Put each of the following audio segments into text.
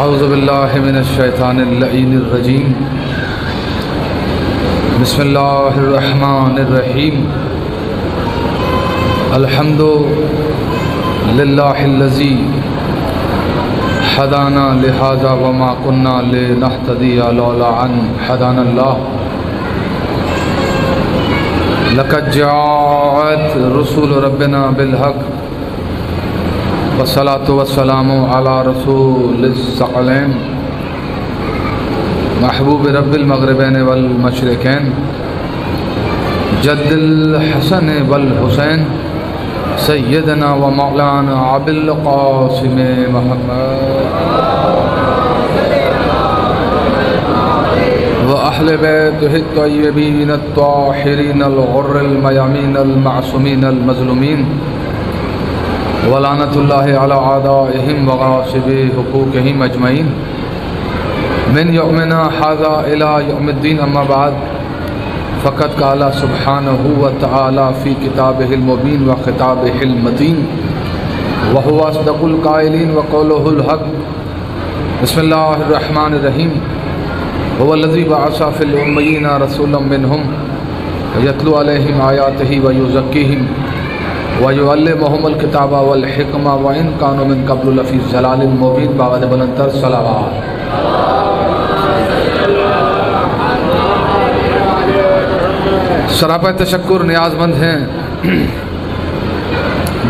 اعوذ باللہ من الشیطان اللعین الرجیم بسم اللہ الرحمن الرحیم الحمد للہ الذی ہدانا لہذا وما كنا لنہتدی لولا ان ہدانا اللہ لقد جاءت رسول ربنا بالحق والصلاة والسلام على رسول الثقلین محبوب رب المغربین والمشرقین جد الحسن والحسین سیدنا و مولانا ابی القاسم محمد و اہل بیتہ الطیبین الطاہرین الغر المیامین المعصومین المظلومین ولعنۃ اللہ علی اعدائہم وغاصبی حقوقہم اجمعین من یومنا ھذا الی یوم الدین اما بعد فقد قال سبحانہ وتعالی فی کتابہ المبین و خطابہ المتین وہو اصدق القائلین وقولہ الحق بسم اللہ الرحمن الرحیم هو الذی بعث فی الامیین رسولا منہم یتلو علیہم آیاتہ ویزکیہم وَيُعَلِّمُهُمُ الْكِتَابَ وَالْحِكْمَةَ وَإِنْ كَانُوا مِنْ قَبْلُ لَفِي ضَلَالٍ مُبِينٍ باوجہ بلندتر صلوات۔ سراپہ تشکر نیاز مند ہیں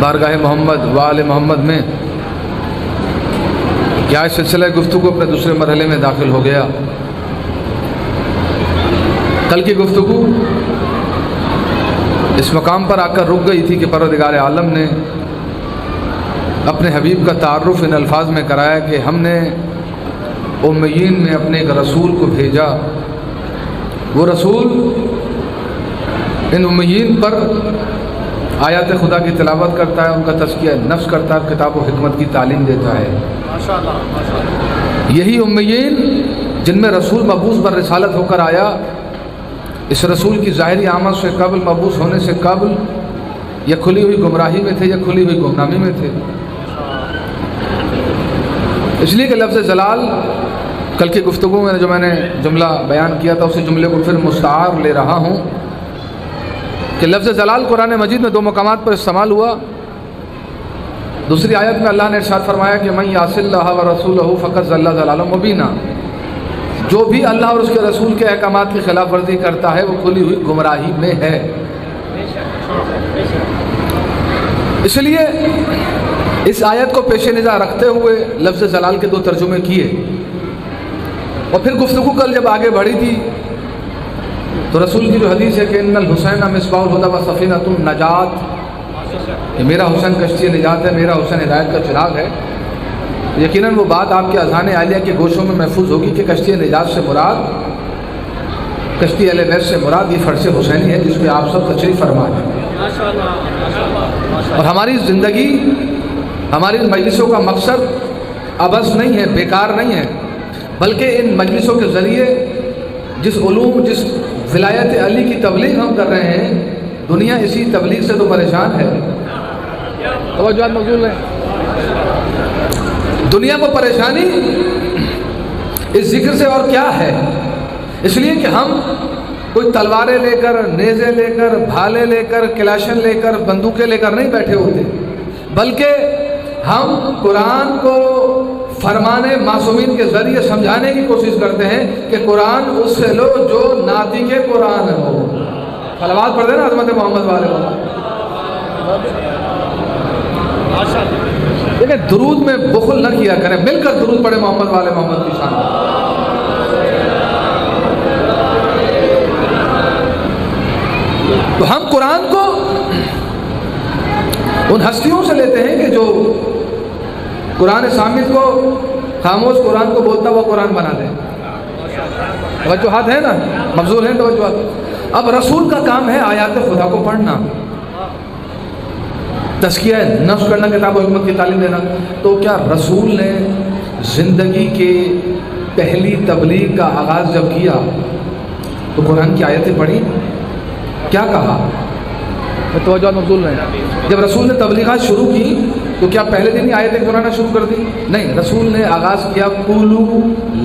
بارگاہ محمد وآل محمد میں کیا اس سلسلہ گفتگو اپنے دوسرے مرحلے میں داخل ہو گیا۔ کل کی گفتگو اس مقام پر آ کر رک گئی تھی کہ پروردگار عالم نے اپنے حبیب کا تعارف ان الفاظ میں کرایا کہ ہم نے امیین میں اپنے ایک رسول کو بھیجا، وہ رسول ان امیین پر آیات خدا کی تلاوت کرتا ہے، ان کا تزکیہ نفس کرتا ہے، کتاب و حکمت کی تعلیم دیتا ہے۔ یہی امیین جن میں رسول مبعوث پر رسالت ہو کر آیا، اس رسول کی ظاہری آمد سے قبل، مبعوث ہونے سے قبل یا کھلی ہوئی گمراہی میں تھے یا کھلی ہوئی گمنامی میں تھے۔ اس لیے کہ لفظ جلال کل کی گفتگو میں جو میں نے جملہ بیان کیا تھا، اسی جملے کو پھر مستعار لے رہا ہوں کہ لفظ جلال قرآن مجید میں دو مقامات پر استعمال ہوا۔ دوسری آیت میں اللہ نے ارشاد فرمایا کہ من یعص اللہ ورسولہ فقد ضل ضلالا مبینا، جو بھی اللہ اور اس کے رسول کے احکامات کی خلاف ورزی کرتا ہے وہ کھلی ہوئی گمراہی میں ہے۔ اس لیے اس آیت کو پیش نظر رکھتے ہوئے لفظ جلال کے دو ترجمے کیے، اور پھر گفتگو کل جب آگے بڑھی تھی تو رسول کی جو حدیث ہے کہ ان الحسین مصباح الہدی و سفینۃ النجات، کہ میرا حسین کشتی نجات ہے، میرا حسین ہدایت کا چراغ ہے، یقیناً وہ بات آپ کے اذہان عالیہ کے گوشوں میں محفوظ ہوگی کہ کشتی نجات سے مراد، کشتی اہل بیت سے مراد یہ فرش حسینی ہے جس پہ آپ سب تشریف فرما ہیں۔ اور ہماری زندگی، ہماری مجلسوں کا مقصد عبث نہیں ہے، بیکار نہیں ہے، بلکہ ان مجلسوں کے ذریعے جس علوم، جس ولایت علی کی تبلیغ ہم کر رہے ہیں، دنیا اسی تبلیغ سے تو پریشان ہے۔ توجہ مقبول ہے۔ دنیا کو پریشانی اس ذکر سے اور کیا ہے؟ اس لیے کہ ہم کوئی تلواریں لے کر، نیزے لے کر، بھالے لے کر، کلاشن لے کر، بندوقیں لے کر نہیں بیٹھے ہوتے، بلکہ ہم قرآن کو فرمان معصومین کے ذریعے سمجھانے کی کوشش کرتے ہیں کہ قرآن اس سے لو جو ناطق قرآن ہو۔ صلوات پڑھ دینا عظمت محمد والے لیکن درود میں بخل نہ کیا کریں، مل کر درود پڑھے محمد والے محمد کی شان۔ تو ہم قرآن کو ان ہستیوں سے لیتے ہیں کہ جو قرآن صامت کو خاموش قرآن کو بولتا ہوا قرآن بنا دیں۔ توجہات ہے نا، مبذول ہیں توجہات۔ اب رسول کا کام ہے آیات خدا کو پڑھنا، تزکیہ نفس کرنا، کتاب و حکمت کی تعلیم دینا۔ تو کیا رسول نے زندگی کے پہلی تبلیغ کا آغاز جب کیا تو قرآن کی آیتیں پڑھی؟ کیا کہا؟ توجہ مبذول نہیں۔ جب رسول نے تبلیغات شروع کی تو کیا پہلے دن ہی آیتیں قرآن شروع کر دی؟ نہیں، رسول نے آغاز کیا قولوا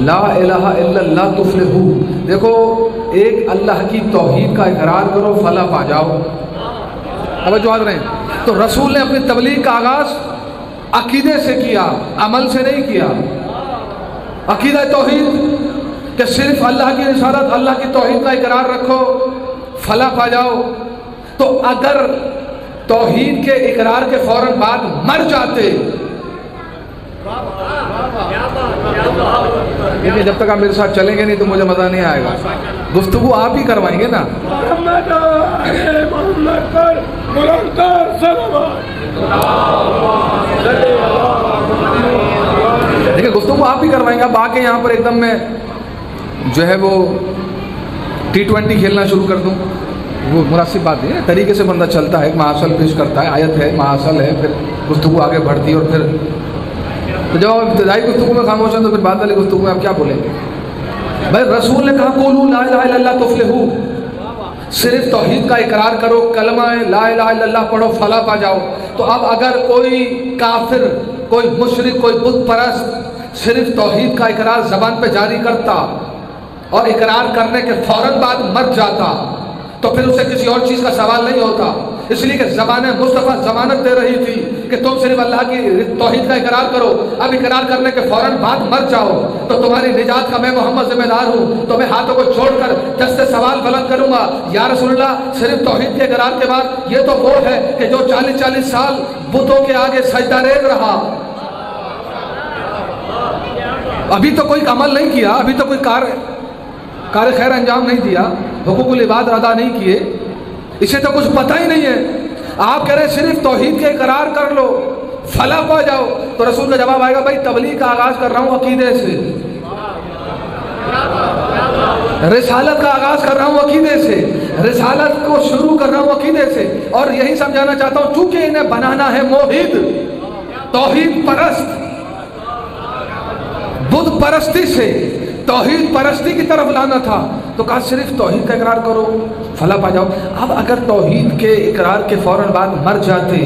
لا الہ الا اللہ تفلحوا۔ دیکھو، ایک اللہ کی توحید کا اقرار کرو فلاح پا جاؤ۔ توجہ آ رہے ہیں؟ تو رسول نے اپنی تبلیغ کا آغاز عقیدے سے کیا، عمل سے نہیں کیا۔ عقیدہ توحید کہ صرف اللہ کی رسالت، اللہ کی توحید کا اقرار رکھو فلاح پا جاؤ۔ تو اگر توحید کے اقرار کے فوراً بعد مر جاتے، لیکن جب تک آپ میرے ساتھ چلیں گے نہیں تو مجھے مزہ نہیں آئے گا، گفتگو آپ ہی کروائیں گے نا۔ دیکھیں گفتگو آپ ہی کروائیں گے۔ اب آ کے یہاں پر ایک دم میں جو ہے وہ T20 کھیلنا شروع کر دوں، وہ مناسب بات نہیں ہے۔ طریقے سے بندہ چلتا ہے، ایک محاصل پیش کرتا ہے، آیت ہے، محاصل ہے، پھر گفتگو آگے بڑھتی ہے، اور پھر تو جب آپ ابتدائی گفتگو میں خاموش ہیں تو پھر بعد والی گفتگو میں آپ کیا بولیں گے؟ بھائی رسول نے کہا قولوا لا الہ الا اللہ تفلحوا، صرف توحید کا اقرار کرو، کلمہ لا الہ الا اللہ پڑھو فلاح پا جاؤ۔ تو اب اگر کوئی کافر، کوئی مشرک، کوئی بت پرست صرف توحید کا اقرار زبان پہ جاری کرتا اور اقرار کرنے کے فوراً بعد مر جاتا تو پھر اسے کسی اور چیز کا سوال نہیں ہوتا، اس لیے کہ زبان مصطفیٰ ضمانت دے رہی تھی کہ تم صرف اللہ کی توحید کا اقرار کرو، اب اقرار کرنے کے فوراً بعد مر جاؤ تو تمہاری نجات کا میں محمد ذمہ دار ہوں۔ تو میں ہاتھوں کو چھوڑ کر دست سوال بلند کروں گا، یا رسول اللہ صرف توحید کے اقرار کے بعد یہ تو وہ ہے کہ جو 40 سال بتوں کے آگے سجدہ ریز رہا، ابھی تو کوئی عمل نہیں کیا، ابھی تو کوئی کار خیر انجام نہیں دیا، حقوق العباد ادا نہیں کیے، اسے تو کچھ پتہ ہی نہیں ہے، آپ کہہ رہے ہیں صرف توحید کے اقرار کر لو فلاح پا جاؤ۔ تو رسول کا جواب آئے گا بھائی تبلیغ کا آغاز کر رہا ہوں عقیدے سے، رسالت کا آغاز کر رہا ہوں عقیدے سے، رسالت کو شروع کر رہا ہوں عقیدے سے، اور یہی سمجھانا چاہتا ہوں چونکہ انہیں بنانا ہے موحد، توحید پرست، بت پرستی سے توحید پرستی کی طرف لانا تھا، تو کہا صرف توحید کا اقرار کرو فلاح پا جاؤ۔ اب اگر توحید کے اقرار کے فوراً بعد مر جاتے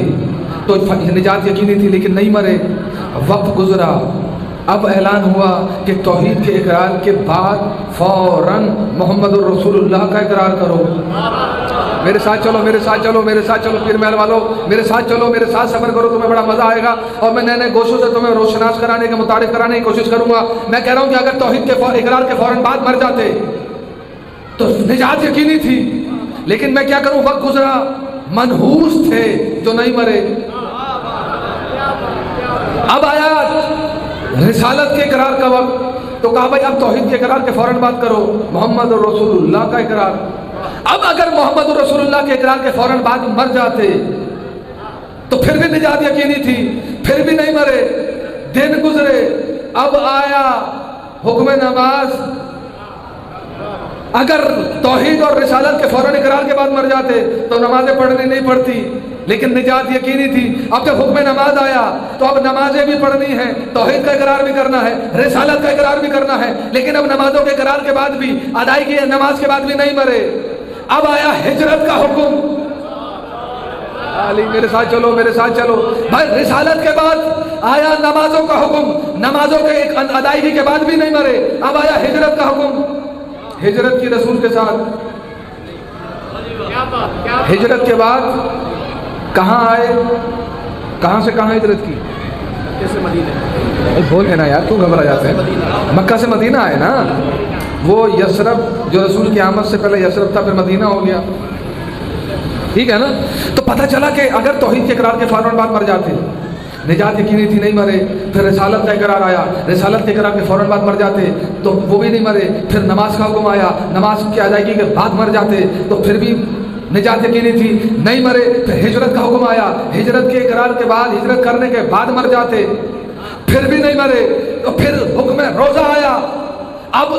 تو نجات یقینی تھی، لیکن نہیں مرے، وقت گزرا، اب اعلان ہوا کہ توحید کے اقرار کے بعد فوراً محمد الرسول اللہ کا اقرار کرو۔ میرے ساتھ چلو، میرے ساتھ چلو، میرے ساتھ چلو، پیر محل والو میرے ساتھ چلو، میرے ساتھ سفر کرو، تمہیں بڑا مزہ آئے گا، اور میں نئے نئے گوشوں سے تمہیں روشناس کرانے کے متعارف کرانے کی کوشش کروں گا۔ میں کہہ رہا ہوں کہ اگر توحید کے اقرار کے فوراً بعد مر جاتے تو نجات یقینی تھی، لیکن میں کیا کروں، وقت گزرا، منحوس تھے جو نہیں مرے۔ اب آیا رسالت کے اقرار کا وقت، تو کہا بھائی اب توحید کے اقرار کے فوراً بات کرو، محمد رسول اللہ کا اقرار۔ اب اگر محمد رسول اللہ کے اقرار کے فوراً بعد مر جاتے تو پھر بھی نجات یقینی تھی، پھر بھی نہیں مرے، دن گزرے، اب آیا حکم نماز۔ اگر توحید اور رسالت کے فوراً اقرار کے بعد مر جاتے تو نمازیں پڑھنی نہیں پڑتی، لیکن نجات یقینی تھی۔ اب جب حکم نماز آیا تو اب نمازیں بھی پڑھنی ہیں، توحید کا اقرار بھی کرنا ہے، رسالت کا اقرار بھی کرنا ہے، لیکن اب نمازوں کے اقرار کے بعد بھی، ادائیگی نماز کے بعد بھی نہیں مرے۔ اب آیا ہجرت کا حکم، علی میرے ساتھ چلو، میرے ساتھ چلو بھائی، رسالت کے بعد آیا نمازوں کا حکم، نمازوں کے ادائیگی کے بعد بھی نہیں مرے، اب آیا ہجرت کا حکم، ہجرت کی رسول کے ساتھ۔ ہجرت کے بعد کہاں آئے، کہاں سے کہاں ہجرت کی؟ بول لینا یار، کیوں گھبرا جاتے ہیں؟ مکہ سے مدینہ آئے نا، وہ یثرب جو رسول کی آمد سے پہلے یثرب تھا، پھر مدینہ ہو گیا، ٹھیک ہے نا؟ تو پتہ چلا کہ اگر توحید کے اقرار کے فوراً بعد مر جاتے، نجات یقینی تھی، نہیں مرے، پھر رسالت کا اقرار آیا، رسالت کے اقرار کے فوراً بعد مر جاتے تو وہ بھی نہیں مرے، پھر نماز کا حکم آیا، نماز کی ادائیگی کے بعد مر جاتے تو پھر بھی نجات یقینی تھی، نہیں مرے، پھر ہجرت کا حکم آیا، ہجرت کے اقرار کے بعد، ہجرت کرنے کے بعد مر جاتے، پھر بھی نہیں مرے، تو پھر حکم روزہ آیا۔ اب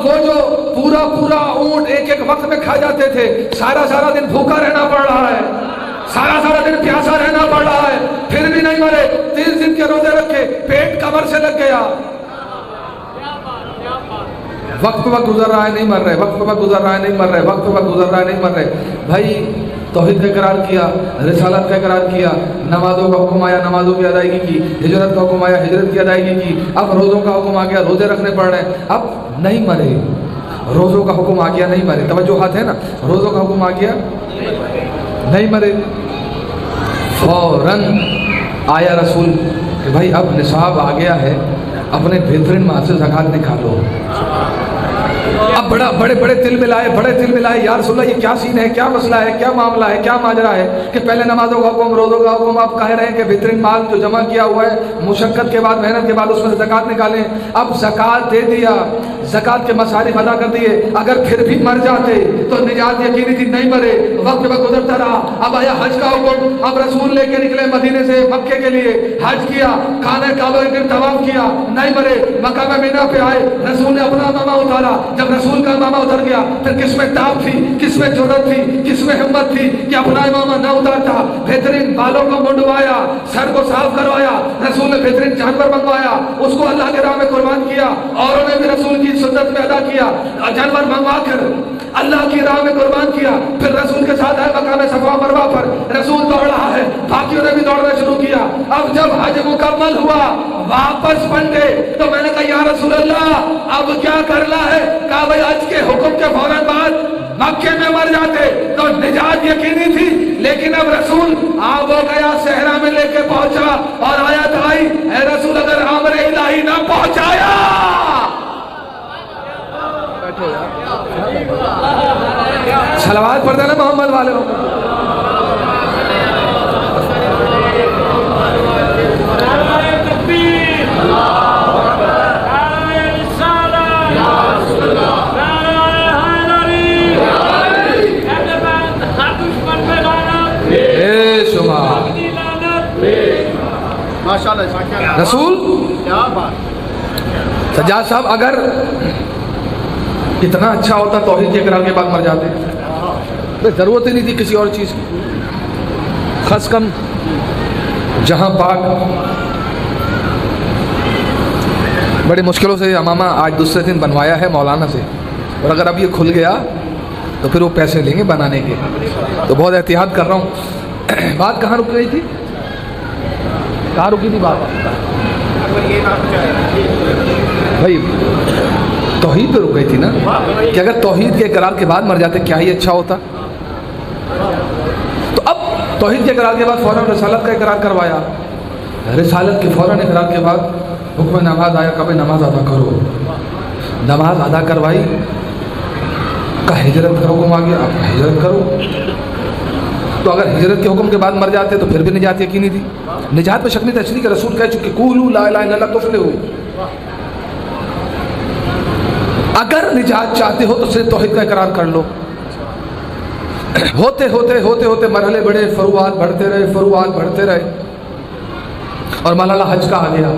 وہ جو پورا اونٹ ایک ایک وقت میں کھا جاتے تھے، سارا دن بھوکا رہنا پڑ رہا ہے، سارا دن پیاسا رہنا پڑ رہا ہے، پھر بھی نہیں مرے، 30 دن کے روزے رکھے، پیٹ کمر سے لگ گیا۔ وقت گزر رہا ہے، نہیں مر رہے، وقت گزر رہا ہے، نہیں مر رہے، وقت گزر رہا ہے، نہیں مر رہے۔ بھائی توحید کا اقرار کیا، رسالت کا اقرار کیا، نمازوں کا حکم آیا نمازوں کی ادائیگی کی، ہجرت کا حکم آیا ہجرت کی ادائیگی کی، اب روزوں کا حکم آ گیا روزے رکھنے پڑ رہے ہیں، اب نہیں مرے، روزوں کا حکم آ گیا نہیں مرے، توجہات ہے نا، روزوں کا حکم آ گیا نہیں مرے، فوراً آیا رسول کہ بھائی اب نصاب آ گیا ہے، اپنے بہترین مال سے زکوٰۃ نکالو۔ اب بڑے دل ملائے یا رسول اللہ یہ کیا سین ہے، کیا مسئلہ ہے، کیا معاملہ ہے، کیا ماجرا ہے کہ پہلے نمازوں کا حکم روزوں کا حکم، آپ کہہ رہے ہیں کہ بہترین مال جو جمع کیا ہوا ہے مشقت کے بعد محنت کے بعد اس میں سے زکوٰۃ نکالیں، اب زکوٰۃ دے دیا، زکوٰۃ کے مصارف ادا کر دیے، اگر پھر بھی مر جاتے تو نجات یقینی تھی، نہیں مرے، وقت میں گزرتا رہا، اب آیا حج کا حکم، اب رسول لے کے نکلے مدینے سے مکے کے لیے، حج کیا، خانہ کعبہ کے طواف کیا، نہیں مرے، مقام مینا پہ آئے، رسول نے اپنا امامہ اتارا، جب رسول کا امامہ اتر گیا پھر کس میں تاب تھی، کس میں جرأت تھی، کس میں ہمت تھی کہ اپنا امامہ نہ اتارتا، بہترین بالوں کو منڈوایا، سر کو صاف کروایا، رسول نے بہترین جانور منگوایا، اس کو اللہ کے راہ میں قربان کیا، اوروں نے بھی رسول کی سنت میں ادا کیا، جانور منگوا کر اللہ کی راہ میں قربان کیا، پھر رسول کے ساتھ آئے مقام صفا مروہ پر، رسول دوڑ رہا ہے، باقیوں نے بھی دوڑنا شروع کیا، اب جب حج مکمل ہوا واپس پلٹے تو میں نے کہا یا رسول اللہ اب کیا کرنا ہے؟ کہا بھائی حج کے حکم کے فوراً بعد مکے میں مر جاتے تو نجات یقینی تھی، لیکن اب رسول آب ہو گیا، صحرا میں لے کے پہنچا اور آیت آئی اے رسول اگر امر الہی نہ پہنچایا، صلوات پڑھ دینا محمد والے ہو، رسول سجاد صاحب اگر کتنا اچھا ہوتا توحید کے اقرار کے بعد مر جاتے، ضرورت ہی نہیں تھی کسی اور چیز کی، خاص کم جہاں پاک بڑی مشکلوں سے امامہ آج دوسرے دن بنوایا ہے مولانا سے، اور اگر اب یہ کھل گیا تو پھر وہ پیسے لیں گے بنانے کے، تو بہت احتیاط کر رہا ہوں۔ بات کہاں رک رہی تھی؟ کہاں رکی تھی بات؟ بھائی توحید پہ رک گئی تھی نا، کہ اگر توحید کے اقرار کے بعد مر جاتے کیا ہی اچھا ہوتا۔ تو اب توحید کے اقرار کے بعد فوراً رسالت کا اقرار کروایا، رسالت کے فوراً اقرار کے بعد حکم نماز آیا، کبھی نماز ادا کرو، نماز ادا کروائی، کا ہجرت کا حکم آ گیا، اب ہجرت کرو۔ تو اگر ہجرت کے حکم کے بعد مر جاتے تو پھر بھی نجات یقینی تھی، نجات پہ شک نہیں تھا، اس لیے کہ رسول کہہ چکے قولوا لا الہ الا اللہ تفلحوا، اگر نجات چاہتے ہو تو صرف توحید کا اقرار کر لو۔ ہوتے ہوتے مرحلے بڑے، فروعات بڑھتے رہے اور مرحلہ حج کا آ گیا۔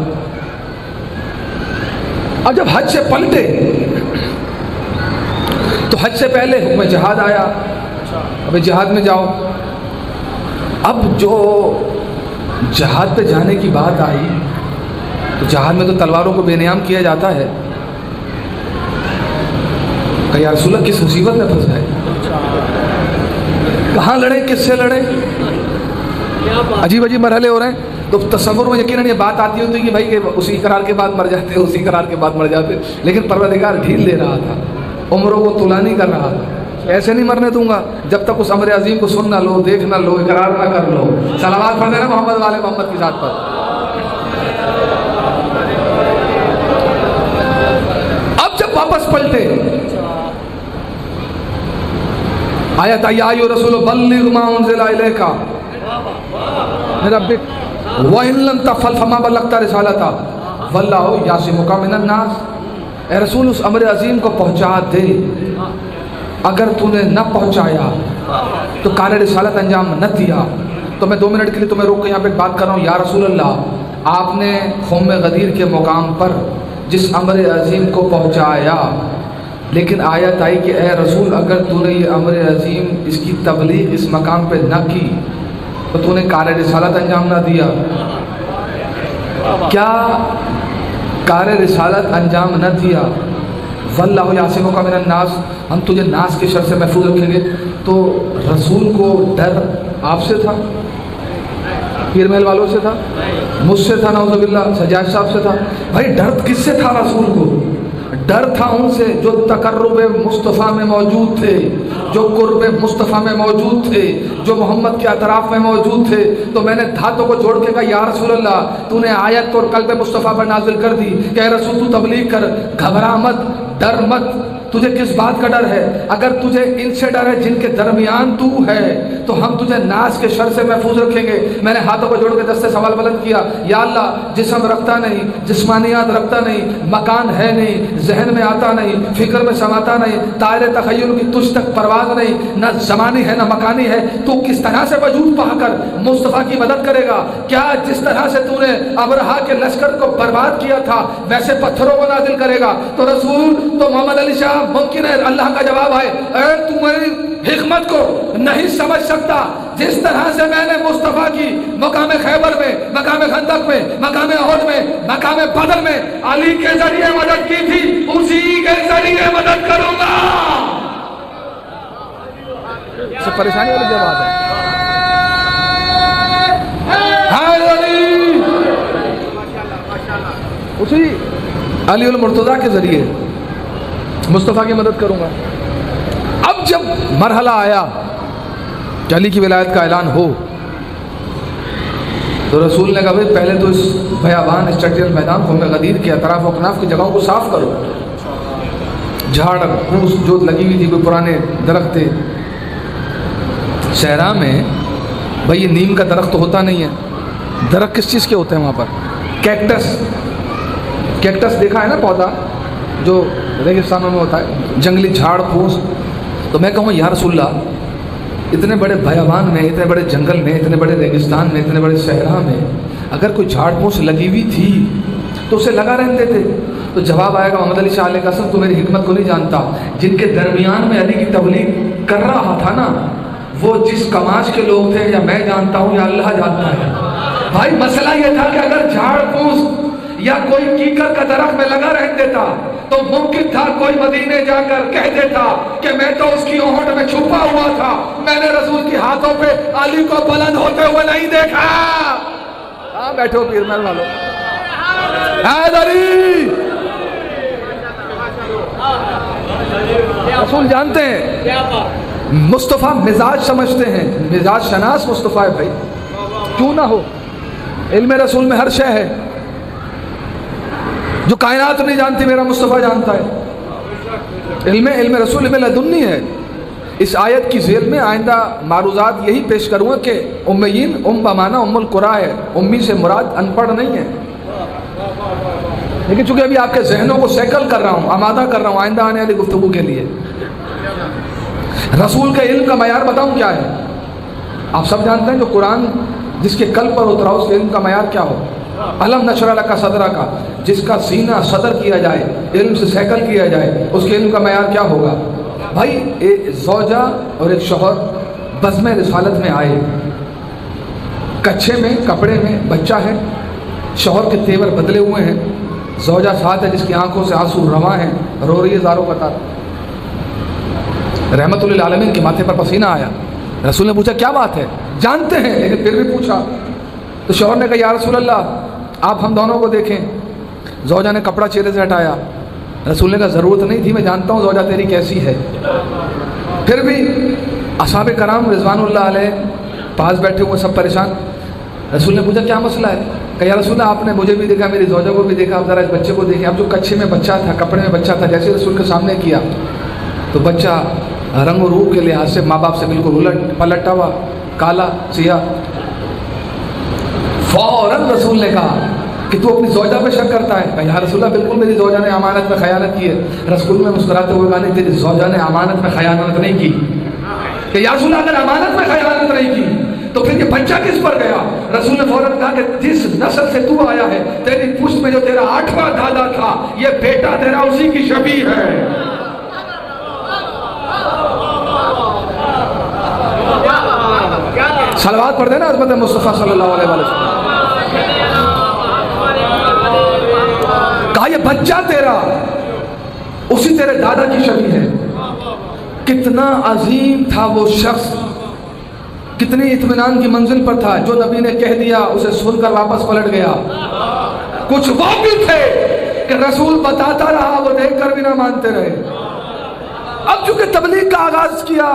اور جب حج سے پلٹے تو حج سے پہلے حکم جہاد آیا، اب جہاد میں جاؤ۔ اب جو جہاد پہ جانے کی بات آئی تو جہاد میں تو تلواروں کو بے نیام کیا جاتا ہے، کہ یا رسول اللہ کس مصیبت میں پھنس گئے، کہاں لڑیں، کس سے لڑیں، عجیب مرحلے ہو رہے ہیں۔ تو تصور میں یقیناً یہ بات آتی ہوتی کہ بھائی کہ اسی قرار کے بعد مر جاتے، لیکن پروردگار ڈھیل دے رہا تھا، عمروں کو طولانی نہیں کر رہا تھا، ایسے نہیں مرنے دوں گا جب تک اس امر عظیم کو سن نہ لو، دیکھ نہ لو، اقرار نہ کر لو۔ صلوات پڑھ دینا محمد والے محمد کی ذات پر۔ اب جب واپس پلٹے آیت آئی یا ایھا رسول بلغ ما انزل الیک من ربک وَإِن لَمْ تَفْعَلْ فَمَا بَلَّغْتَ رِسَالَتَهُ وَاللَّهُ يَعْصِمُكَ مِنَ النَّاسِ۔ اے رسول اس امر عظیم کو پہنچا دے، اگر تو نے نہ پہنچایا تو کار رسالت انجام نہ دیا۔ تو میں 2 منٹ کے لیے تمہیں روک کے یہاں پہ ایک بات کر رہا ہوں، یا رسول اللہ آپ نے خم غدیر کے مقام پر جس امر عظیم کو پہنچایا، لیکن آیت آئی کہ اے رسول اگر تو نے یہ امر عظیم اس کی تبلیغ اس مقام پہ نہ کی تو تو نے کار رسالت انجام نہ دیا۔ کیا کار رسالت انجام نہ دیا واللہ یعصمک من الناس، ہم تجھے ناس کے شر سے محفوظ رکھیں گے. تو رسول کو ڈر آپ سے تھا، پیر محل والوں سے تھا، مجھ سے تھا، نعوذ باللہ سجاد صاحب سے تھا. بھائی ڈر کس سے تھا رسول کو؟ ڈر تھا ان سے جو تقرب مصطفیٰ میں موجود تھے، جو قرب مصطفیٰ میں موجود تھے، جو محمد کے اطراف میں موجود تھے. تو میں نے ہاتھوں کو جوڑ کے کہا یا رسول اللہ، تو نے آیت اور قلب مصطفیٰ پر نازل کر دی کہ اے رسول تو تبلیغ کر، گھبرا مت، ڈر مت. تجھے کس بات کا ڈر ہے؟ اگر تجھے ان سے ڈر ہے جن کے درمیان تو ہے تو ہم تجھے ناس کے شر سے محفوظ رکھیں گے. میں نے ہاتھوں کو جوڑ کے دستے سوال بلند کیا، یا اللہ جسم رکھتا نہیں، جسمانیات رکھتا نہیں، مکان ہے نہیں، ذہن میں آتا نہیں، فکر میں سماتا نہیں، طائر تخیل کی تجھ تک پرواز نہیں، نہ زمانی ہے نہ مکانی ہے. تو کس طرح سے وجود پا کر مصطفیٰ کی مدد کرے گا؟ کیا جس طرح سے تو نے ابرہا کے لشکر کو برباد کیا تھا ویسے پتھروں کو نازل کرے گا؟ تو رسول تو محمد علی شاہ ممکن ہے اللہ کا جواب ہے، اے تو میری حکمت کو نہیں سمجھ سکتا. جس طرح سے میں نے مصطفیٰ کی مقام خیبر میں، مقام خندق میں، مقام احد میں، مقام بدر میں علی کے ذریعے مدد کی تھی، اسی کے ذریعے مدد کروں گا. سب پریشانی والی جواب ہے. اسی علی المرتضیٰ کے ذریعے مصطفیٰ کی مدد کروں گا. اب جب مرحلہ آیا کہ علی کی ولایت کا اعلان ہو تو رسول نے کہا بھائی پہلے تو اس بیابان اس چٹیل میدان قوم غدیر کے اطراف و اکناف کی جگہوں کو صاف کرو. جھاڑ پھوس جو لگی ہوئی تھی، کوئی پرانے درخت تھے صحرا میں. بھائی یہ نیم کا درخت تو ہوتا نہیں ہے. درخت کس چیز کے ہوتے ہیں وہاں پر؟ کیکٹس. کیکٹس دیکھا ہے نا پودا جو ریگستانوں میں ہوتا ہے، جنگلی جھاڑ پھوس. تو میں کہوں یا رسول اللہ اتنے بڑے بیابان میں، اتنے بڑے جنگل میں، اتنے بڑے ریگستان میں، اتنے بڑے صحرا میں اگر کوئی جھاڑ پھوس لگی ہوئی تھی تو اسے لگا رہتے تھے. تو جواب آئے گا محمد علی شاہ علیہ قسم تو میری حکمت کو نہیں جانتا. جن کے درمیان میں علی کی تبلیغ کر رہا تھا نا، وہ جس کماش کے لوگ تھے یا میں جانتا ہوں یا اللہ جانتا ہے. بھائی مسئلہ یہ تھا کہ اگر جھاڑ پھوس یا کوئی کیکر کا درخت میں لگا رہ دیتا تو ممکن تھا کوئی مدینے جا کر کہہ دیتا کہ میں تو اس کی اونٹ میں چھپا ہوا تھا، میں نے رسول کے ہاتھوں پہ علی کو بلند ہوتے ہوئے نہیں دیکھا. ہاں بیٹھو پیر محل والو، حیدری رسول جانتے ہیں، مصطفیٰ مزاج سمجھتے ہیں، مزاج شناس مصطفیٰ ہے. بھائی کیوں نہ ہو، علم رسول میں ہر شے ہے. جو کائنات نہیں جانتی میرا مصطفیٰ جانتا ہے. علم رسول علم لدنی ہے. اس آیت کی ذیل میں آئندہ معروضات یہی پیش کروں گا کہ امیین ام بمانا ام القرا ہے. امی سے مراد ان پڑھ نہیں ہے، لیکن چونکہ ابھی آپ کے ذہنوں کو سیکل کر رہا ہوں، آمادہ کر رہا ہوں آئندہ آنے والی گفتگو کے لیے. رسول کے علم کا معیار بتاؤں کیا ہے؟ آپ سب جانتے ہیں جو قرآن جس کے قلب پر اترا اس کے علم کا معیار کیا ہو؟ علم نشرح لک صدرہ کا، جس کا سینہ صدر کیا جائے، علم سے سیکل کیا جائے، اس کے علم کا معیار کیا ہوگا؟ بھائی ایک زوجہ اور ایک شوہر بزم رسالت میں آئے، کچھے میں کپڑے میں بچہ ہے، شوہر کے تیور بدلے ہوئے ہیں، زوجہ ساتھ ہے جس کی آنکھوں سے آنسو رواں ہیں، رو رہی ہے زاروں قطار. رحمت للعالمین کے ماتھے پر پسینہ آیا. رسول نے پوچھا کیا بات ہے؟ جانتے ہیں لیکن پھر بھی پوچھا. تو شوہر نے کہا یا رسول اللہ آپ ہم دونوں کو دیکھیں. زوجہ نے کپڑا چہرے سے ہٹایا. رسول نے کہا ضرورت نہیں تھی، میں جانتا ہوں زوجہ تیری کیسی ہے. پھر بھی اصحاب کرام رضوان اللہ علیہ پاس بیٹھے ہوئے سب پریشان. رسول نے پوچھا کیا مسئلہ ہے؟ کہ یا رسول اللہ آپ نے مجھے بھی دیکھا، میری زوجہ کو بھی دیکھا، آپ ذرا اس بچے کو دیکھیں. اب جو کچھے میں بچہ تھا، کپڑے میں بچہ تھا، جیسے رسول کے سامنے کیا تو بچہ رنگ و روپ کے لحاظ سے ماں باپ سے بالکل الٹ پلٹا ہوا، کالا سیاہ. فوراً رسول نے کہا کہ تو اپنی زوجہ پہ شک کرتا ہے؟ کہ یا رسول اللہ بالکل میری زوجہ نے امانت میں خیانت کی ہے. رسول میں مسکراتے ہوئے کہا نہیں، تیری زوجہ نے امانت میں خیانت نہیں کی. کہ یا رسول اللہ اگر امانت میں خیانت نہیں کی تو پھر یہ بچہ کس پر گیا؟ رسول نے فوراً کہا کہ جس نسل سے تو آیا ہے، تیری پشت میں جو تیرا 8واں دادا تھا، یہ بیٹا تیرا اسی کی شبیہ ہے. صلوات پڑھ دینا عظمت مصطفیٰ صلی اللہ علیہ وسلم. کہا یہ بچہ تیرا اسی تیرے دادا کی شبیہ ہے۔ کتنا عظیم تھا وہ شخص، کتنی اطمینان کی منزل پر تھا، جو نبی نے کہہ دیا اسے سن کر واپس پلٹ گیا۔ کچھ وہ بھی تھے کہ رسول بتاتا رہا، وہ دیکھ کر بھی نہ مانتے رہے۔ اب چونکہ تبلیغ کا آغاز کیا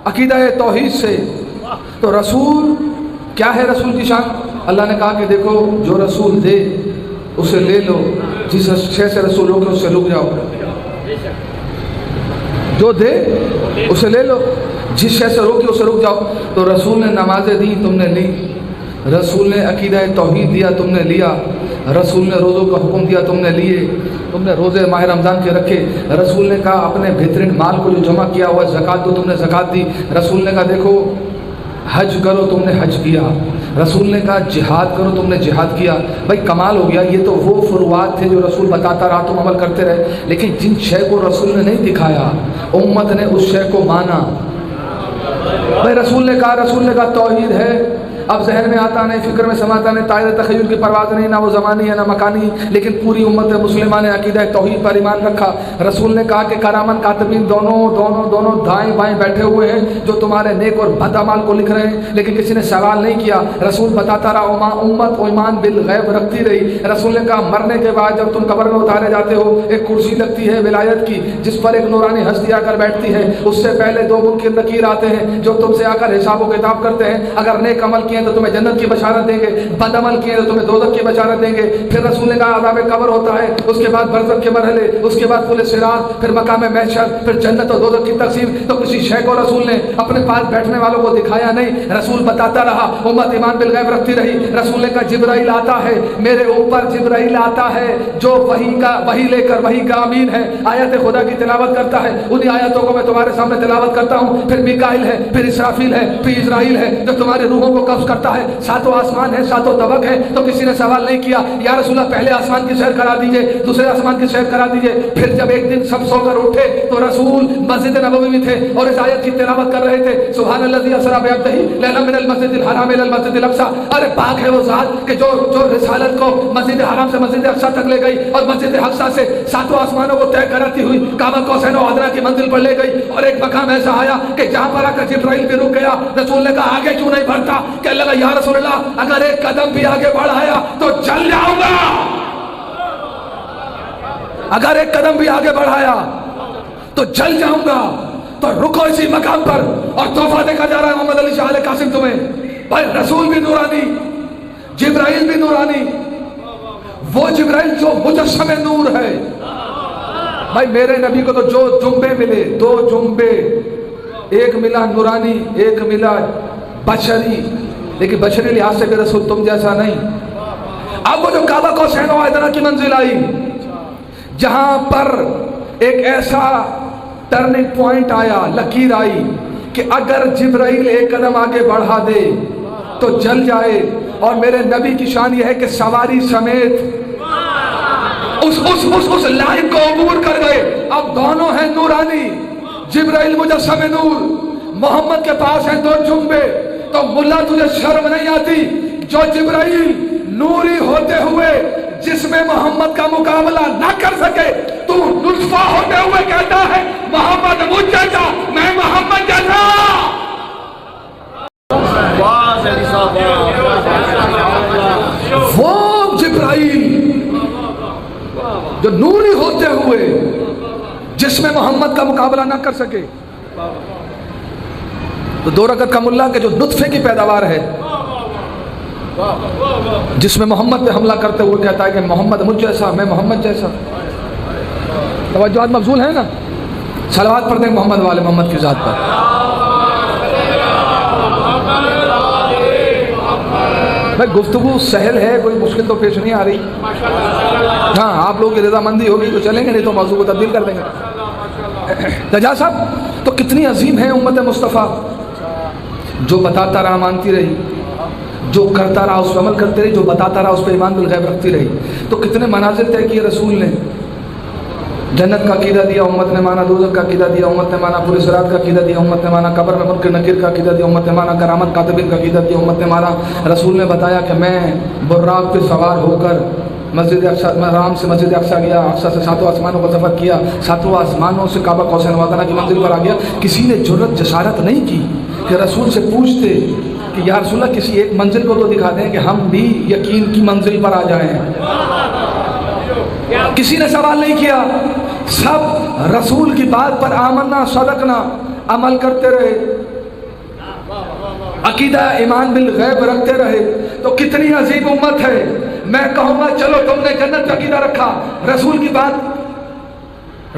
عقیدہ توحید سے، تو رسول کیا ہے؟ رسول کی شان اللہ نے کہا کہ دیکھو جو رسول دے اسے لے لو، جس شے سے رسول ہو کے اس سے رک جاؤ۔ جو دے اسے لے لو، جس شے سے روکی اسے رک جاؤ۔ تو رسول نے نمازیں دی، تم نے لی۔ رسول نے عقیدہ توحید دیا، تم نے لیا۔ رسول نے روزوں کا حکم دیا، تم نے لیے۔ تم نے روزے ماہ رمضان کے رکھے۔ رسول نے کہا اپنے بہترین مال کو جو جمع کیا ہوا زکوٰۃ دو، تم نے زکوٰۃ دی۔ رسول نے کہا دیکھو حج کرو، تم نے حج کیا۔ رسول نے کہا جہاد کرو، تم نے جہاد کیا۔ بھائی کمال ہو گیا۔ یہ تو وہ فروعات تھے جو رسول بتاتا رہا، تم عمل کرتے رہے، لیکن جن شے کو رسول نے نہیں دکھایا امت نے اس شے کو مانا۔ بھائی رسول نے کہا توحید ہے، اب ذہن میں آتا نہیں، فکر میں سماتا نہیں، طائر تخیل کی پرواز نہیں، نہ وہ زمانی ہے نہ مکانی، لیکن پوری امت مسلمہ نے عقیدہ توحید پر ایمان رکھا۔ رسول نے کہا کہ کرامن کاتبین دونوں دائیں بائیں بیٹھے ہوئے ہیں جو تمہارے نیک اور بد اعمال کو لکھ رہے ہیں، لیکن کسی نے سوال نہیں کیا۔ رسول بتاتا رہا، امت ایمان بالغیب رکھتی رہی۔ رسول نے کہا مرنے کے بعد جب تم قبر میں اتارے جاتے ہو ایک کرسی لگتی ہے ولایت کی، جس پر ایک نورانی ہستی آ کر بیٹھتی ہے، اس سے پہلے دو منکر نکیر آتے ہیں جو تم سے آ کر حساب و کتاب کرتے ہیں۔ اگر نیک عمل تو تمہیں جنت کی بشارت دیں گے، بد عمل کیے تو تمہیں دوزخ کی بشارت دیں گے۔ پھر رسول نے کہا عذاب قبر ہوتا ہے، اس کے بعد برزخ کے مرحلے، اس کے بعد پل صراط، پھر مقام محشر، پھر جنت اور دوزخ کی تقسیم۔ تو کسی شے کو رسول نے اپنے پاس بیٹھنے والوں کو دکھایا نہیں، رسول بتاتا رہا، امت ایمان بالغیب رکھتی رہی۔ رسول نے کہا جبرائیل آتا ہے، میرے اوپر جبرائیل آتا ہے جو وحی لے کر وحی کا امین ہے، آیت خدا کی تلاوت کرتا ہے، انہی آیتوں کو میں تمہارے سامنے تلاوت کرتا ہوں۔ پھر میکائیل ہے، پھر اسرافیل ہے، پھر اسرائیل ہے جو تمہاری روحوں کو قبض کرتا ہے۔ ساتوں آسمان ہے، ساتوں طبق ہے۔ تو کسی نے سوال نہیں کیا یا رسول اللہ پہلے آسمان کی سیر کرا دیجئے، دوسرے آسمان کی سیر کرا دیجئے۔ پھر جب ایک دن سب سو کر اٹھے تو رسول مسجد نبوی میں تھے اور اس آیت کی تلاوت کر رہے تھے، سبحان الذی اسری بعبدہ لیلا من المسجد الحرام الى المسجد الاقصی۔ ارے پاک ہے وہ ذات کہ جو رسالت کو مسجد حرام سے مسجد اقصی تک لے گئی اور مسجد اقصی سے ساتوں آسمانوں کو طے کراتی ہوئی کعبہ قوسین و ادنیٰ کی منزل پر لے گئی۔ اور ایک مقام ایسا آیا کہ جہاں پر آ کر جبرائیل بھی رک گیا۔ رسول نے کہا آگے کیوں نہیں بڑھتا؟ کہنے لگا یا رسول اللہ اگر ایک قدم بھی آگے بڑھایا تو جل جاؤں گا، اگر ایک قدم بھی آگے بڑھایا تو جل جاؤں گا۔ تو رکو اسی مقام پر اور تحفہ دیکھا جا رہا ہے محمد علی شاہ علیہ قاسم تمہیں۔ بھائی رسول بھی نورانی، جبرائیل بھی نورانی، وہ جبرائیل جو مجسم نور ہے۔ بھائی میرے نبی کو تو جو جنبے ملے، دو جنبے، ایک ملا نورانی، ایک ملا بشری، لیکن بشری لحاظ سے بھی رسول تم جیسا نہیں۔ اب وہ جو کعبہ قوسین و ادنیٰ کی منزل آئی، جہاں پر ایک ایسا ٹرننگ پوائنٹ آیا، لکیر آئی کہ اگر جبرائیل ایک قدم آگے بڑھا دے تو جل جائے۔ اور میرے نبی کی شان یہ ہے کہ سواری سمیت اس لائن کو عبور کر گئے۔ اب دونوں ہیں نورانی، جبرائیل مجسم نور، محمد کے پاس ہیں دو جنبے۔ تو ملا تجھے شرم نہیں آتی جو جبرائیل نوری ہوتے ہوئے جس میں محمد کا مقابلہ نہ کر سکے، تو نطفہ ہوتے ہوئے کہتا ہے محمد مجھ جیسا، میں محمد جیسا۔ وہ جبرائیل جو نوری ہوتے ہوئے جس میں محمد کا مقابلہ نہ کر سکے، تو دو رکعت کا ملا کہ جو نطفے کی پیداوار ہے، جس میں محمد پہ حملہ کرتے ہوئے کہتا ہے کہ محمد مجھ جیسا، میں محمد جیسا۔ توجہات مبذول ہے نا؟ صلوات پڑھ دیں محمد والے محمد کی ذات پر۔ بھائی گفتگو سہل ہے، کوئی مشکل تو پیش نہیں آ رہی۔ ہاں آپ لوگوں کی رضامندی ہوگی تو چلیں گے، نہیں تو موضوع کو تبدیل کر دیں گے۔ تجا صاحب تو کتنی عظیم ہے امت مصطفیٰ، جو بتاتا رہا مانتی رہی، جو کرتا رہا اس پہ عمل کرتے رہی، جو بتاتا رہا اس پہ ایمان بالغیب رکھتی رہی۔ تو کتنے مناظر طے کیے رسول نے، جنت کا عقیدہ دیا، امت نے مانا، دوزخ کا عقیدہ دیا، امت نے مانا، پورے صراط کا عقیدہ دیا، امت نے مانا، قبر میں منکر نکیر کا عقیدہ دیا، امت نے مانا، کرامت کاتبین کا عقیدہ دیا، امت نے مانا۔ رسول نے بتایا کہ میں براق پہ سوار ہو کر مسجد حرام سے مسجد اقصیٰ گیا، اقصیٰ سے 7 آسمانوں کا سفر کیا، 7 آسمانوں سے کعبہ قوسین وادانہ کی منزل پر آ گیا. کسی نے جرأت جسارت نہیں کی کہ رسول سے پوچھتے کہ یا رسول اللہ کسی ایک منزل کو تو دکھا دیں کہ ہم بھی یقین کی منزل پر آ جائیں. کسی نے سوال نہیں کیا، سب رسول کی بات پر آمنا صدقنا عمل کرتے رہے، عقیدہ ایمان بالغیب رکھتے رہے. تو کتنی عظیم امت ہے. میں کہوں گا چلو تم نے جنت کا عقیدہ رکھا، رسول کی بات،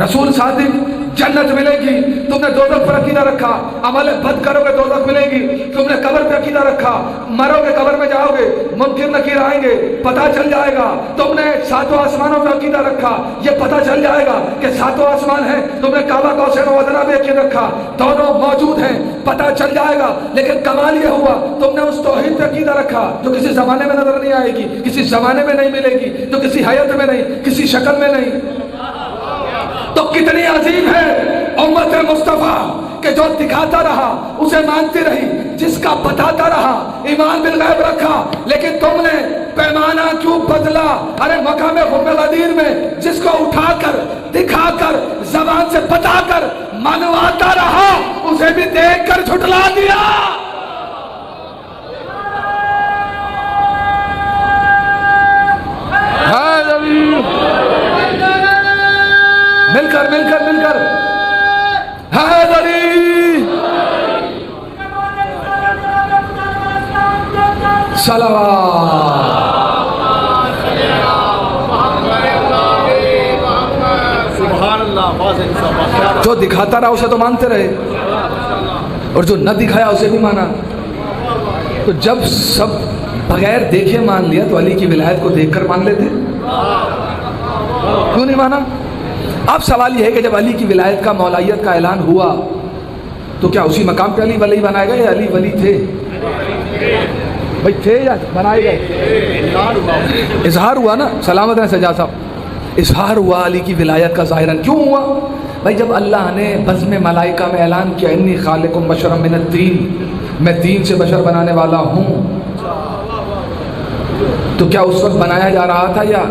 رسول صادق، جنت ملے گی. تم نے دوزخ پر عقیدہ رکھا، عمل بد کرو گے دوزخ ملے گی. تم نے قبر پہ عقیدہ رکھا، مرو گے قبر میں جاؤ گے، منکر نکیر آئیں گے، پتہ چل جائے گا. تم نے 7 آسمانوں پہ عقیدہ رکھا، یہ پتہ چل جائے گا کہ 7 آسمان ہیں. تم نے کعبہ قوسین وادانہ پہ عقیدہ رکھا، دونوں موجود ہیں، پتہ چل جائے گا. لیکن کمال یہ ہوا تم نے اس توحید پہ عقیدہ رکھا جو کسی زمانے میں نظر نہیں آئے گی، کسی زمانے میں نہیں ملے گی، جو کسی حیات میں نہیں، کسی شکل میں نہیں. تو کتنی عظیم ہے امت مصطفیٰ کہ جو دکھاتا رہا اسے مانتی رہی، جس کا بتاتا رہا، ایمان بالغیب رکھا. لیکن تم نے پیمانہ کیوں بدلا؟ ارے مقام خم غدیر میں جس کو اٹھا کر دکھا کر زبان سے بتا کر منواتا رہا، اسے بھی دیکھ کر جھٹلا دیا. مل کر حیدری صلوات. جو دکھاتا رہا اسے تو مانتے رہے، اور جو نہ دکھایا اسے بھی مانا. تو جب سب بغیر دیکھے مان لیا تو علی کی ولایت کو دیکھ کر مان لیتے، کیوں نہیں مانا؟ اب سوال یہ ہے کہ جب علی کی ولایت کا مولائیت کا اعلان ہوا تو کیا اسی مقام پہ علی ولی بنائے گئے یا علی ولی تھے؟ بھائی تھے یا بنائے گئے؟ اظہار ہوا نا. سلامت ہیں سجاد صاحب. اظہار ہوا علی کی ولایت کا ظاہراً. کیوں ہوا؟ بھائی جب اللہ نے بزم ملائکہ میں اعلان کیا انی خالق بشرا من الطین، میں طین سے بشر بنانے والا ہوں، تو کیا اس وقت بنایا جا رہا تھا یا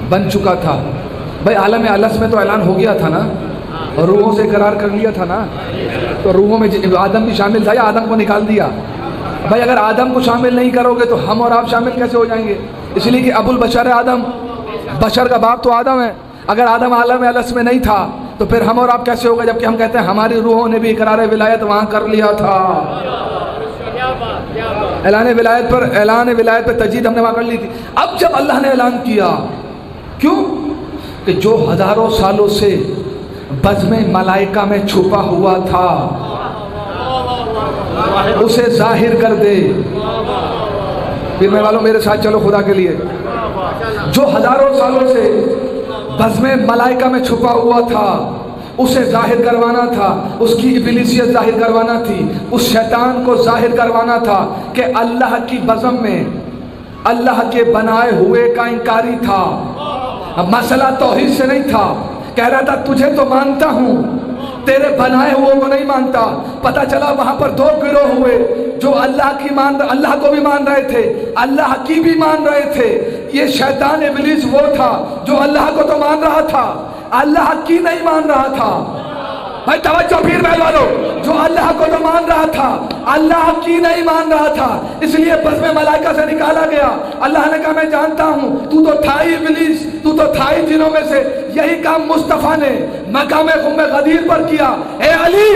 بن چکا تھا؟ بھائی عالم الس میں تو اعلان ہو گیا تھا نا، اور روحوں سے اقرار کر لیا تھا نا. تو روحوں میں آدم بھی شامل تھا یا آدم کو نکال دیا؟ بھائی اگر آدم کو شامل نہیں کرو گے تو ہم اور آپ شامل کیسے ہو جائیں گے؟ اس لیے کہ ابو البشر آدم، بشر کا باپ تو آدم ہے. اگر آدم عالم الس میں نہیں تھا تو پھر ہم اور آپ کیسے ہوگا؟ جبکہ ہم کہتے ہیں ہماری روحوں نے بھی اقرار ولایت وہاں کر لیا تھا. اعلان ولایت پر تجدید ہم نے وہاں کر لی تھی. اب جب اللہ نے اعلان کیا، کیوں کہ جو ہزاروں سالوں سے بزم ملائکہ میں چھپا ہوا تھا اسے ظاہر کر دے. پھر میں والوں میرے ساتھ چلو خدا کے لیے. جو ہزاروں سالوں سے بزم ملائکہ میں چھپا ہوا تھا اسے ظاہر کروانا تھا، اس کی ابلیسیت ظاہر کروانا تھی، اس شیطان کو ظاہر کروانا تھا کہ اللہ کی بزم میں اللہ کے بنائے ہوئے کا انکاری تھا. اب مسئلہ توحید سے نہیں تھا. کہہ رہا تھا تجھے تو مانتا ہوں، تیرے بنائے ہوئے کو نہیں مانتا. پتہ چلا وہاں پر 2 گروہ ہوئے، جو اللہ کو بھی مان رہے تھے، اللہ کی بھی مان رہے تھے. یہ شیطان ابلیس وہ تھا جو اللہ کو تو مان رہا تھا، اللہ کی نہیں مان رہا تھا. بھائی توجہ پیر بھائی والو، جو اللہ کو تو مان رہا تھا، اللہ کی نہیں مان رہا تھا. اس لیے بزم ملائکہ سے نکالا گیا. اللہ نے کہا میں جانتا ہوں تو تھا ہی ابلیس، تو تھا ہی جنوں میں سے. یہی کام مصطفیٰ نے مقام خم غدیر پر کیا. اے علی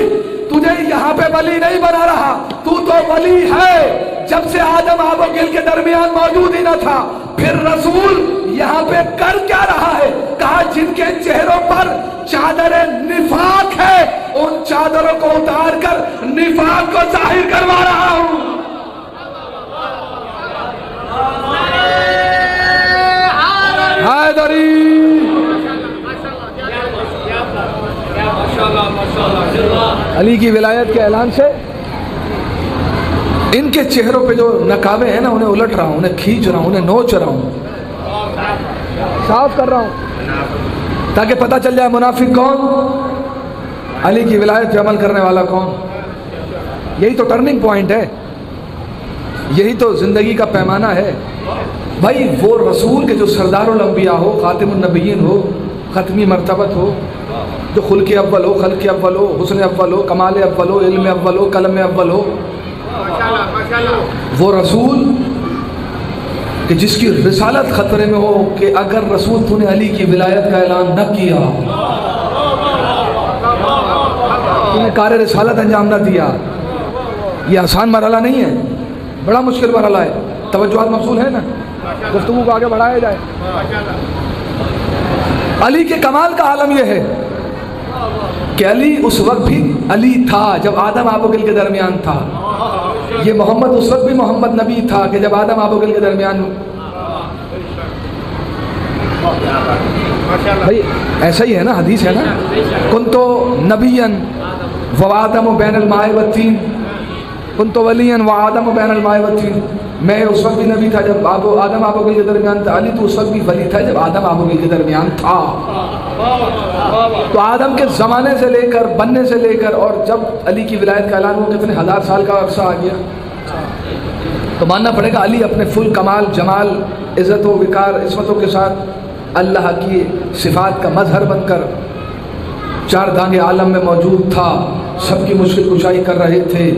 تجھے یہاں پہ ولی نہیں بنا رہا، تو ولی ہے جب سے آدم آب و گل کے درمیان موجود ہی نہ تھا. پھر رسول یہاں پہ کر کیا رہا ہے؟ کہا جن کے چہروں پر چادر نفاق ہے ان چادروں کو اتار کر نفاق کو ظاہر کروا رہا ہوں. حیدری علی کی ولایت کے اعلان سے ان کے چہروں پہ جو نقابے ہیں نا انہیں الٹ رہا ہوں، انہیں کھینچ رہا ہوں، انہیں نوچ رہا ہوں، صاف کر رہا ہوں تاکہ پتہ چل جائے منافق کون، علی کی ولایت پہ عمل کرنے والا کون. یہی تو ٹرننگ پوائنٹ ہے، یہی تو زندگی کا پیمانہ ہے. بھائی وہ رسول کے جو سردار الانبیاء ہو، خاتم النبیین ہو، ختمی مرتبت ہو، جو خلق اول ہو، خلق اول ہو، حسن اول ہو، کمال اول ہو، علم اول ہو، قلم اول ہو، وہ رسول کہ جس کی رسالت خطرے میں ہو کہ اگر رسول تو نے علی کی ولایت کا اعلان نہ کیا، تو نے کار رسالت انجام نہ دیا، یہ آسان مرحلہ نہیں ہے، بڑا مشکل مرحلہ ہے۔ توجہات مبذول ہے نا، گفتگو کو آگے بڑھایا جائے۔ علی کے کمال کا عالم یہ ہے کہ علی اس وقت بھی علی تھا جب آدم آب و گل کے درمیان تھا، یہ محمد اس وقت بھی محمد نبی تھا کہ جب آدم آب و گل کے درمیان۔ بھائی ایسا ہی ہے نا، حدیث ہے نا، کنتو نبیًا وآدم بین الماء والطین، کنتو ولیًا وآدم بین الماء والطین، میں اس وقت بھی نبی تھا جب آدم آب و گل کے درمیان تھا، علی تو اس وقت بھی ولی تھا جب آدم آب و گل کے درمیان تھا۔ تو آدم کے زمانے سے لے کر بننے سے لے کر اور جب علی کی ولایت کا اعلان ہو کتنے ہزار سال کا عرصہ آ گیا، تو ماننا پڑے گا علی اپنے فل کمال جمال عزت و وقار عصمتوں کے ساتھ اللہ کی صفات کا مظہر بن کر چار دانگ عالم میں موجود تھا، سب کی مشکل کشائی کر رہے تھے۔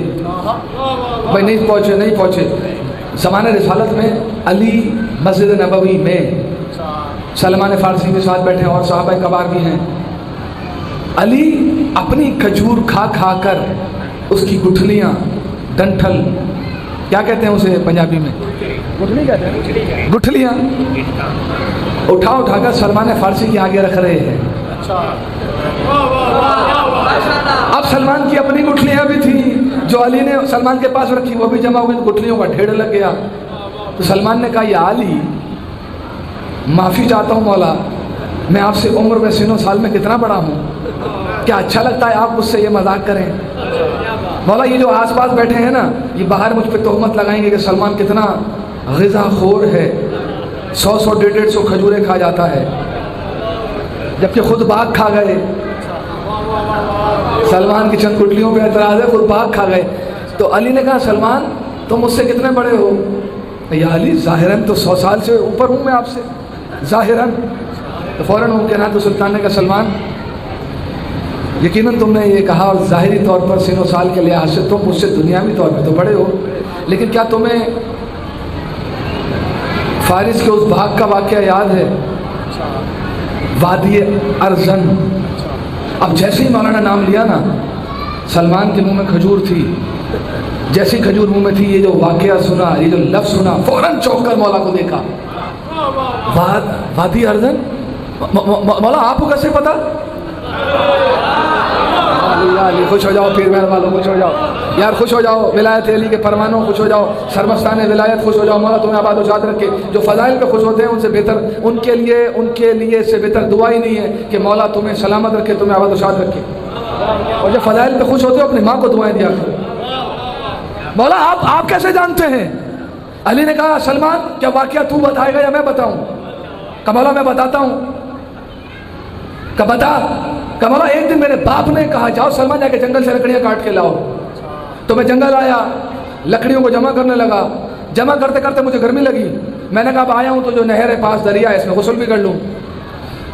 بھائی نہیں پہنچے زمانہ رسالت میں علی مسجد نبوی میں سلمان فارسی کے ساتھ بیٹھے ہیں اور صحابہ کبار بھی ہیں۔ علی اپنی کھجور کھا کھا کر اس کی گٹھلیاں، ڈنٹھل کیا کہتے ہیں اسے پنجابی میں، گٹھلی کہتے ہیں، گٹھلیاں اٹھا کر سلمان فارسی کے آگے رکھ رہے ہیں۔ اب سلمان کی اپنی گٹھلیاں بھی تھیں جو علی نے سلمان کے پاس رکھی، وہ بھی جمع ہوئی، گٹھلیوں کا ڈھیر لگ گیا۔ تو سلمان نے کہا یا علی معافی چاہتا ہوں مولا، میں آپ سے عمر میں سن و سال میں کتنا بڑا ہوں، کیا اچھا لگتا ہے آپ مجھ سے یہ مذاق کریں؟ مولا یہ جو آس پاس بیٹھے ہیں نا، یہ باہر مجھ پہ تہمت لگائیں گے کہ سلمان کتنا غذا خور ہے، 100 150 کھجوریں کھا جاتا ہے، جبکہ خود باغ کھا گئے۔ سلمان کی چند گٹلیوں پہ اعتراض ہے، خود باغ کھا گئے۔ تو علی نے کہا سلمان تم مجھ سے کتنے بڑے ہو؟ یا علی ظاہراً تو 100 سال سے اوپر ہوں میں آپ سے، ظاہراً۔ تو فوراً ہو کہنا تو سلطان نے کہا سلمان یقیناً تم نے یہ کہا اور ظاہری طور پر سن و سال کے لحاظ سے تم مجھ سے دنیاوی طور پہ تو بڑے ہو، لیکن کیا تمہیں فارس کے اس بھاگ کا واقعہ یاد ہے، وادی ارزن؟ اب جیسے ہی مولانا نام لیا نا، سلمان کے منہ میں کھجور تھی، جیسی کھجور منہ میں تھی، یہ جو واقعہ سنا، یہ جو لفظ سنا، فوراً چونک کر مولا کو دیکھا۔ وادی ارزن؟ مولا آپ کو کیسے پتا؟ خوش ہو جاؤ پیر محل والوں، خوش ہو جاؤ یار، خوش ہو جاؤ ولایت علی کے پروانوں، خوش ہو جاؤ سرمستان ولایت، خوش ہو جاؤ، مولا تمہیں آباد و شاد رکھے۔ جو فضائل پہ خوش ہوتے ہیں ان سے بہتر، ان کے لیے سے بہتر دعا ہی نہیں ہے کہ مولا تمہیں سلامت رکھے، تمہیں آباد و شاد رکھے۔ اور جب فضائل پہ خوش ہوتے ہو اپنی ماں کو دعائیں دیا کرو۔ مولا آپ کیسے جانتے ہیں؟ علی نے کہا سلمان کیا واقعہ تو بتائے گا یا میں بتاؤں؟ کہ مولا میں بتاتا ہوں۔ کہ بتا۔ کہ مولا ایک دن میرے باپ نے کہا جاؤ سلمان جا کے جنگل سے لکڑیاں کاٹ کے لاؤ، تو میں جنگل آیا، لکڑیوں کو جمع کرنے لگا، جمع کرتے کرتے مجھے گرمی لگی، میں نے کہا اب آیا ہوں تو جو نہر ہے پاس دریا ہے اس میں غسل بھی کر لوں۔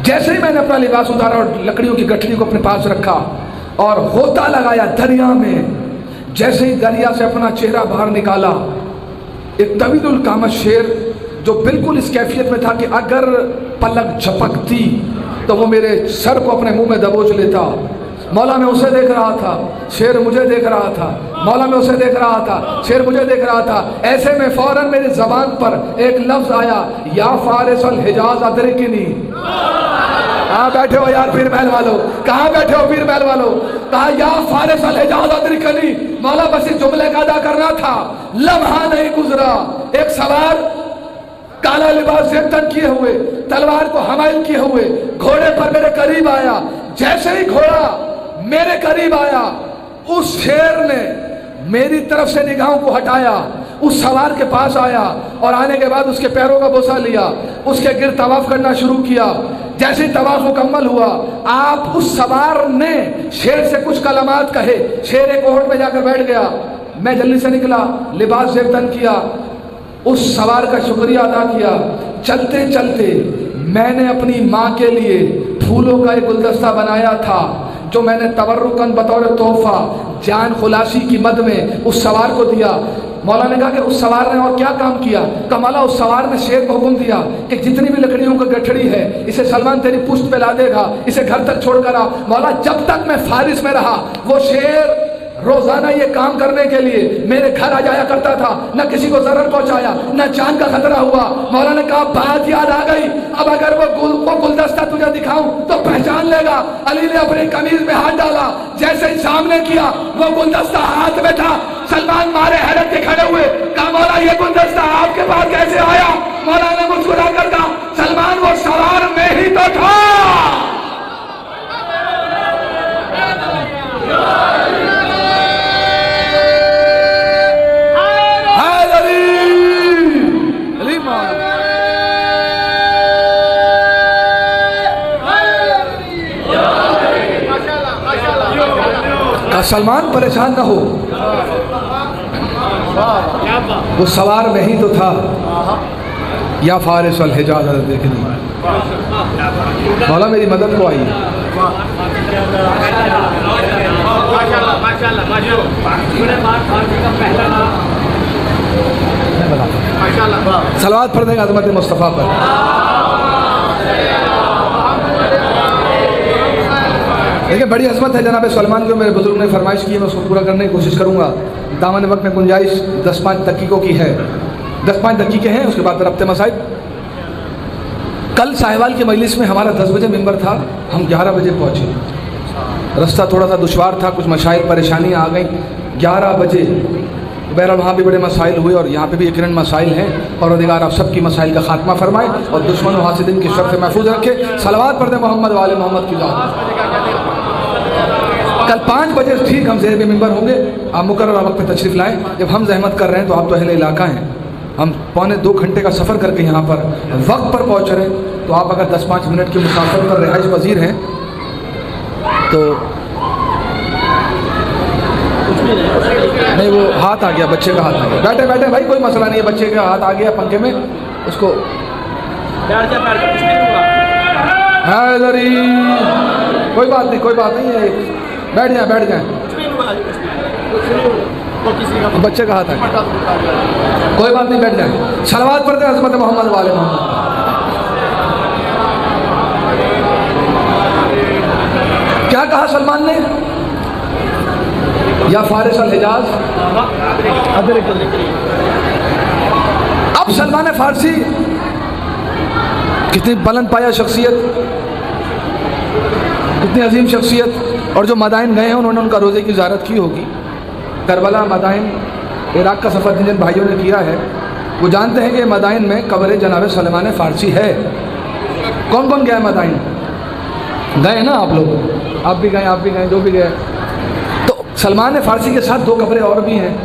جیسے ہی میں نے اپنا لباس اتارا اور لکڑیوں کی گٹھلی کو اپنے پاس رکھا اور غوطہ لگایا دریا میں، جیسے ہی دریا سے اپنا چہرہ باہر نکالا، ایک طویل القامت شیر جو بالکل اس کیفیت میں تھا کہ اگر پلک جھپکتی تو وہ میرے سر کو اپنے منہ میں دبوچ لیتا۔ مولا میں اسے دیکھ رہا تھا، شیر مجھے دیکھ رہا تھا، مولا میں اسے دیکھ رہا تھا، شیر مجھے دیکھ رہا تھا۔ ایسے میں فوراً میری زبان پر ایک لفظ آیا، یا فارس الحجاز ادرکنی۔ کہاں بیٹھے ہو یار پیر محل والو، کہاں بیٹھے ہو پیر محل والو؟ کہا یا فارس الحجاز ادرکنی۔ مولا بس اس جملے کا ادا کرنا تھا، لمحہ نہیں گزرا، ایک سوار کالا لباس زیبتن کیے ہوئے، تلوار کو حمائل کیے ہوئے گھوڑے پر میرے قریب آیا۔ جیسے ہی گھوڑا میرے قریب آیا، اس شیر نے میری طرف سے نگاہوں کو ہٹایا، اس سوار کے پاس آیا اور آنے کے بعد اس کے پیروں کا بوسہ لیا، اس کے گرد طواف کرنا شروع کیا۔ جیسے طواف مکمل ہوا، آپ اس سوار نے شیر سے کچھ کلمات کہے، شیر ایک اوٹ میں جا کر بیٹھ گیا۔ میں جلدی سے نکلا، لباس زیبتن کیا، اس سوار کا شکریہ ادا کیا۔ چلتے چلتے میں نے اپنی ماں کے لیے پھولوں کا ایک گلدستہ بنایا تھا جو میں نے تبرکاً بطور تحفہ جان خلاصی کی مد میں اس سوار کو دیا۔ مولا نے کہا کہ اس سوار نے اور کیا کام کیا؟ کہ مولا اس سوار نے شیر کو حکم دیا کہ جتنی بھی لکڑیوں کا گٹھڑی ہے اسے سلمان تیری پشت پہ لا دے گا، اسے گھر تک چھوڑ کر آ۔ مولا جب تک میں فارس میں رہا وہ شیر روزانہ یہ کام کرنے کے لیے میرے گھر آ جایا کرتا تھا، نہ کسی کو ضرر پہنچایا، نہ جان کا خطرہ ہوا۔ مولا نے کہا بات یاد آ گئی، اب اگر وہ گلدستہ تجھے دکھاؤں تو پہچان لے گا۔ علی نے اپنی قمیض میں ہاتھ ڈالا، جیسے ہی سامنے کیا وہ گلدستہ ہاتھ میں تھا۔ سلمان مارے حیرت کے کھڑے ہوئے، کہا مولا یہ گلدستہ آپ کے پاس کیسے آیا؟ مولا نے مسکرا کر کہا سلمان وہ سوار میں ہی تو تھا۔ سلمان پریشان نہ ہو، وہ سوار میں ہی تو تھا۔ یا فارس الحجاز دیکھنی، مولا میری مدد کو آئی۔ صلوات پڑھنے کا عظمت مصطفیٰ پر۔ لیکن بڑی عظمت ہے جناب سلمان کو، میرے بزرگ نے فرمائش کی ہے، میں اس کو پورا کرنے کی کوشش کروں گا۔ دامن وقت میں گنجائش 10-5 دقیقوں کی ہے، 10-5 دقیقے ہیں، اس کے بعد ربط مسائل۔ کل ساہیوال کی مجلس میں ہمارا 10 بجے ممبر تھا، ہم 11 بجے پہنچے۔ رستہ تھوڑا سا دشوار تھا، کچھ مسائل پریشانیاں آ گئیں۔ 11 بجے بہرحال وہاں بھی بڑے مسائل ہوئے اور یہاں پہ بھی ایک مسائل ہیں، اور دیگر آپ سب کی مسائل کا خاتمہ فرمائے اور دشمن و حاسدین کی شر سے محفوظ رکھے۔ صلوات پڑھ دیں محمد والے محمد کی ذات۔ کل 5 بجے ٹھیک ہم زیر ممبر ہوں گے، آپ مقررہ وقت پہ تشریف لائیں۔ جب ہم زحمت کر رہے ہیں تو آپ تو اہل علاقہ ہیں، ہم 2.25 گھنٹے کا سفر کر کے یہاں پر وقت پر پہنچ رہے ہیں، تو آپ اگر 10-5 منٹ کی مسافت پر رہائش پذیر ہیں تو نہیں، وہ ہاتھ آ گیا، بچے کا ہاتھ آ گیا، بیٹھے بیٹھے بھائی کوئی مسئلہ نہیں ہے، بچے کا ہاتھ آ گیا پنکھے میں، اس کو کوئی بات نہیں، کوئی بات نہیں ہے، بیٹھ جائیں بچے کا ہاتھ آ گیا، کوئی بات نہیں، بیٹھ جائیں۔ صلوات پڑھتے ہیں عظمت محمد والے محمد۔ کیا کہا سلمان نے؟ یا فارس الحجاز اب سلمان فارسی کتنی بلند پایا شخصیت، کتنی عظیم شخصیت، اور جو مدائن گئے ہیں انہوں نے ان کا روزے کی زیارت کی ہوگی۔ کربلا، مدائن، عراق کا سفر جن بھائیوں نے کیا ہے وہ جانتے ہیں کہ مدائن میں قبر جناب سلمان فارسی ہے۔ کون کون گیا ہے مدائن؟ گئے ہیں نا آپ لوگ، آپ بھی گئے، جو بھی گئے۔ تو سلمان فارسی کے ساتھ 2 قبریں اور بھی ہیں۔